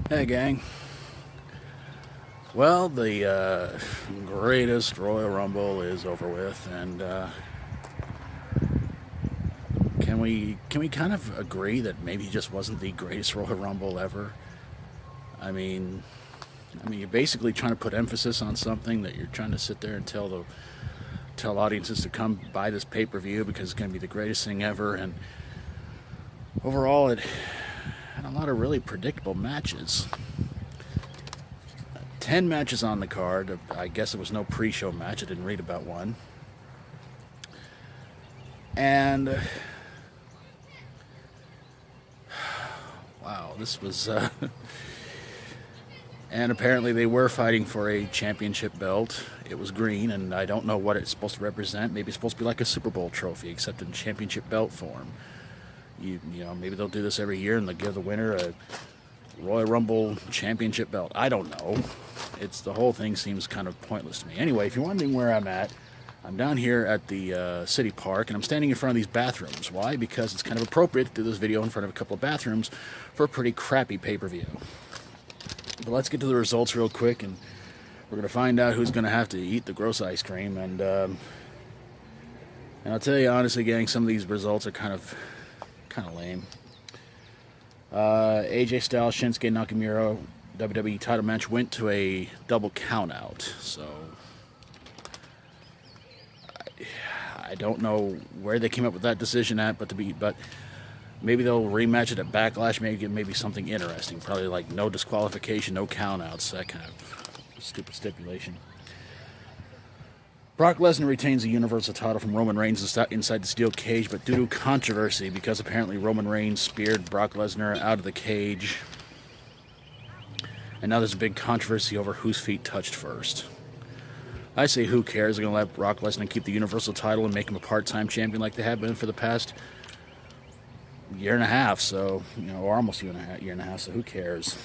Hey gang. Well, the greatest Royal Rumble is over with, and can we kind of agree that maybe it just wasn't the greatest Royal Rumble ever? I mean, you're basically trying to put emphasis on something that you're trying to sit there and tell audiences to come buy this pay-per-view because it's going to be the greatest thing ever, and overall it had a lot of really predictable matches. 10 matches on the card. I guess there was no pre-show match. I didn't read about one. And wow, this was and apparently they were fighting for a championship belt. It was green, and I don't know what it's supposed to represent. Maybe it's supposed to be like a Super Bowl trophy, except in championship belt form. You know, maybe they'll do this every year and they'll give the winner a Royal Rumble championship belt. I don't know. The whole thing seems kind of pointless to me. Anyway, if you're wondering where I'm at, I'm down here at the city park, and I'm standing in front of these bathrooms. Why? Because it's kind of appropriate to do this video in front of a couple of bathrooms for a pretty crappy pay-per-view. But let's get to the results real quick, and we're going to find out who's going to have to eat the gross ice cream. And I'll tell you honestly, gang, some of these results are kind of lame. AJ Styles, Shinsuke Nakamura WWE title match went to a double count out. So I don't know where they came up with that decision at, but maybe they'll rematch it at Backlash. Maybe something interesting. Probably like no disqualification, no count outs, that kind of stupid stipulation. Brock Lesnar retains the Universal title from Roman Reigns inside the steel cage, but due to controversy, because apparently Roman Reigns speared Brock Lesnar out of the cage, and now there's a big controversy over whose feet touched first. I say who cares? They're going to let Brock Lesnar keep the Universal title and make him a part-time champion like they have been for the past year and a half, so, you know, or almost year and a half, so who cares?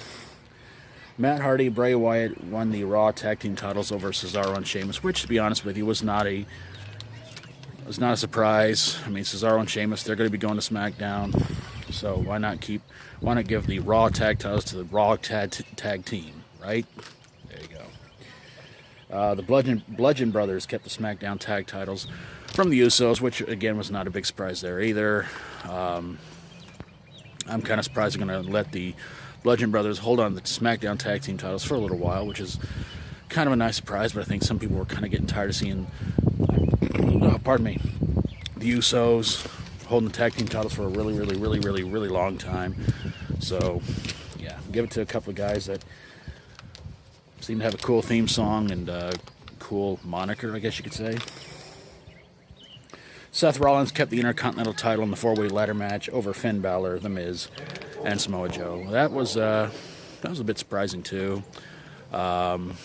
Matt Hardy, Bray Wyatt won the Raw Tag Team titles over Cesaro and Sheamus, which, to be honest with you, was not a surprise. I mean, Cesaro and Sheamus, they're going to be going to SmackDown, so why not give the Raw Tag titles to the Raw Tag Team, right? There you go. The Bludgeon Brothers kept the SmackDown Tag titles from the Usos, which, again, was not a big surprise there either. I'm kind of surprised they're going to let the Bludgeon Brothers hold on to the SmackDown Tag Team titles for a little while, which is kind of a nice surprise, but I think some people were kind of getting tired of seeing, the Usos holding the Tag Team titles for a really long time. So, yeah, give it to a couple of guys that seem to have a cool theme song and a cool moniker, I guess you could say. Seth Rollins kept the Intercontinental title in the four-way ladder match over Finn Balor, The Miz, and Samoa Joe. That was a bit surprising too. Honestly,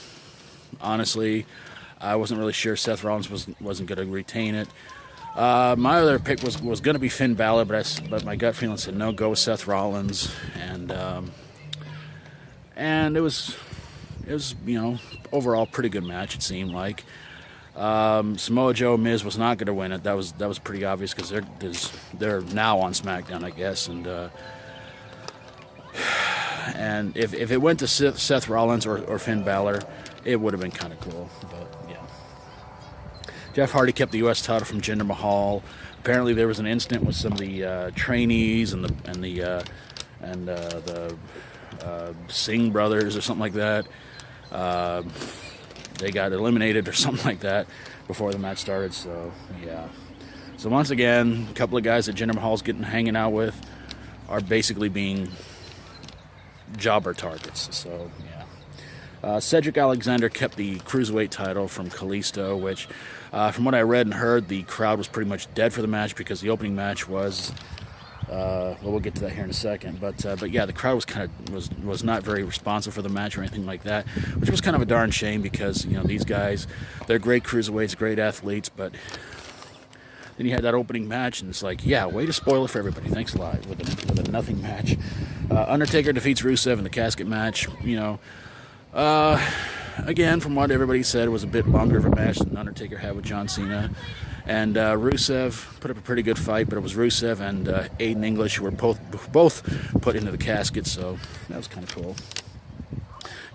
I wasn't really sure Seth Rollins wasn't going to retain it. My other pick was going to be Finn Balor, but my gut feeling said no, go with Seth Rollins, and it was you know, overall pretty good match, it seemed like. Samoa Joe, Miz was not going to win it. That was pretty obvious because they're now on SmackDown, I guess, and if it went to Seth Rollins or Finn Balor, it would have been kind of cool. But yeah, Jeff Hardy kept the U.S. title from Jinder Mahal. Apparently, there was an incident with some of the trainees and the Singh brothers or something like that. They got eliminated or something like that before the match started. So yeah. So once again, a couple of guys that Jinder Mahal's hanging out with are basically being jobber targets. So yeah. Cedric Alexander kept the Cruiserweight title from Kalisto, which, from what I read and heard, the crowd was pretty much dead for the match because the opening match was. Well, we'll get to that here in a second, but yeah, the crowd was not very responsive for the match or anything like that, which was kind of a darn shame because, you know, these guys, they're great cruiserweights, great athletes, but then you had that opening match, and it's like, yeah, way to spoil it for everybody. Thanks a lot with a nothing match. Undertaker defeats Rusev in the casket match. You know, again, from what everybody said, it was a bit longer of a match than Undertaker had with John Cena. And Rusev put up a pretty good fight, but it was Rusev and Aiden English who were both put into the casket, so that was kind of cool.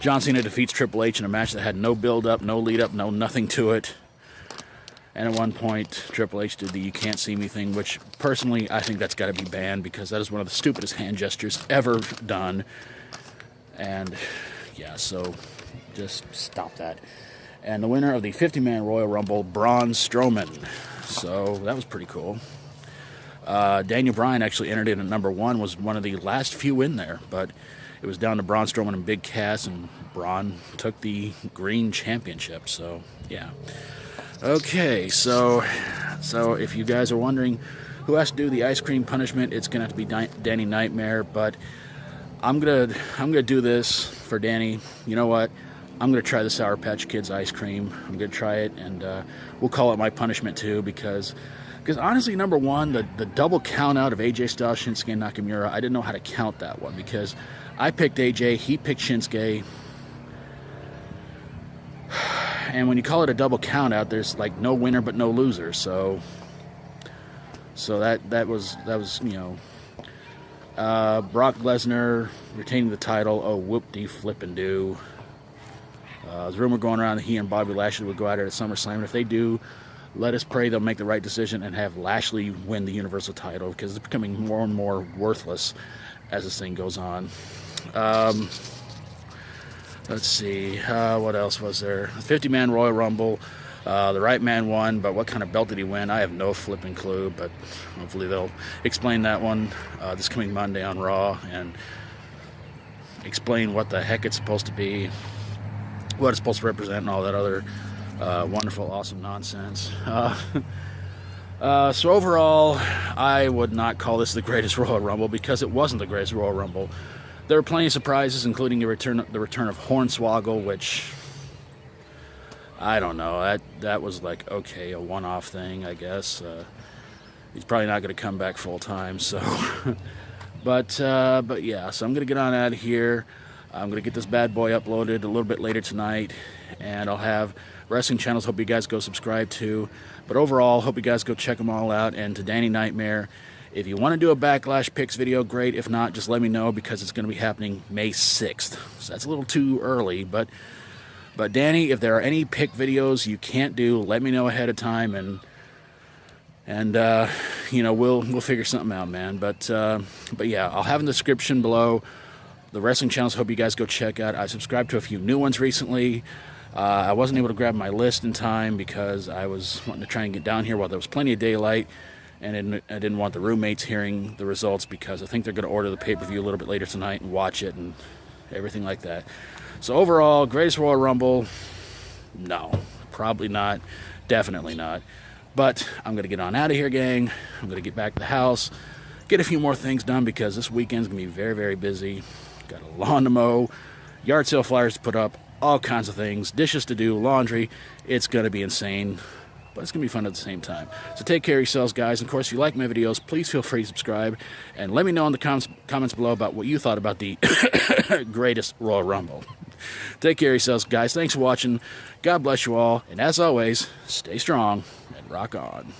John Cena defeats Triple H in a match that had no build-up, no lead-up, no nothing to it. And at one point, Triple H did the "you can't see me" thing, which personally I think that's got to be banned because that is one of the stupidest hand gestures ever done. And yeah, so just stop that. And the winner of the 50-man Royal Rumble, Braun Strowman. So that was pretty cool. Daniel Bryan actually entered in at number 1, was one of the last few in there, but it was down to Braun Strowman and Big Cass, and Braun took the green championship. So yeah. Okay, so if you guys are wondering who has to do the ice cream punishment, it's gonna have to be Danny Knightmare, but I'm gonna do this for Danny. You know what? I'm gonna try the Sour Patch Kids ice cream. I'm gonna try it, and we'll call it my punishment too, because honestly, number one, the double count out of AJ Styles, Shinsuke Nakamura, I didn't know how to count that one because I picked AJ, he picked Shinsuke. And when you call it a double count out, there's like no winner but no loser. So that was you know, Brock Lesnar retaining the title. Oh, whoop-de-flip-and-do. There's a rumor going around that he and Bobby Lashley would go out at SummerSlam. And if they do, let us pray they'll make the right decision and have Lashley win the Universal title, because it's becoming more and more worthless as this thing goes on. Let's see, what else was there? 50-man Royal Rumble. The right man won, but what kind of belt did he win? I have no flipping clue, but hopefully they'll explain that one this coming Monday on Raw and explain what the heck it's supposed to be, what it's supposed to represent, and all that other wonderful, awesome nonsense. So overall, I would not call this the greatest Royal Rumble, because it wasn't the greatest Royal Rumble. There were plenty of surprises, including the return of Hornswoggle, which I don't know. That was like, okay, a one-off thing, I guess. He's probably not going to come back full time. So, but yeah. So I'm going to get on out of here. I'm going to get this bad boy uploaded a little bit later tonight, and I'll have wrestling channels. Hope you guys go subscribe to. But overall, hope you guys go check them all out. And to Danny Knightmare, if you want to do a Backlash Picks video, great. If not, just let me know, because it's going to be happening May 6th. So that's a little too early. But Danny, if there are any pick videos you can't do, let me know ahead of time, and you know, we'll figure something out, man. But yeah, I'll have in the description below the wrestling channels. Hope you guys go check out. I subscribed to a few new ones recently. I wasn't able to grab my list in time because I was wanting to try and get down here while there was plenty of daylight. And I didn't want the roommates hearing the results, because I think they're going to order the pay-per-view a little bit later tonight and watch it and everything like that. So overall, greatest Royal Rumble? No, probably not. Definitely not. But I'm going to get on out of here, gang. I'm going to get back to the house, get a few more things done, because this weekend's going to be very, very busy. Got a lawn to mow, yard sale flyers to put up, all kinds of things, dishes to do, laundry. It's going to be insane, but it's going to be fun at the same time. So take care of yourselves, guys. And of course, if you like my videos, please feel free to subscribe. And let me know in the comments below about what you thought about the greatest Royal Rumble. Take care of yourselves, guys. Thanks for watching. God bless you all. And as always, stay strong and rock on.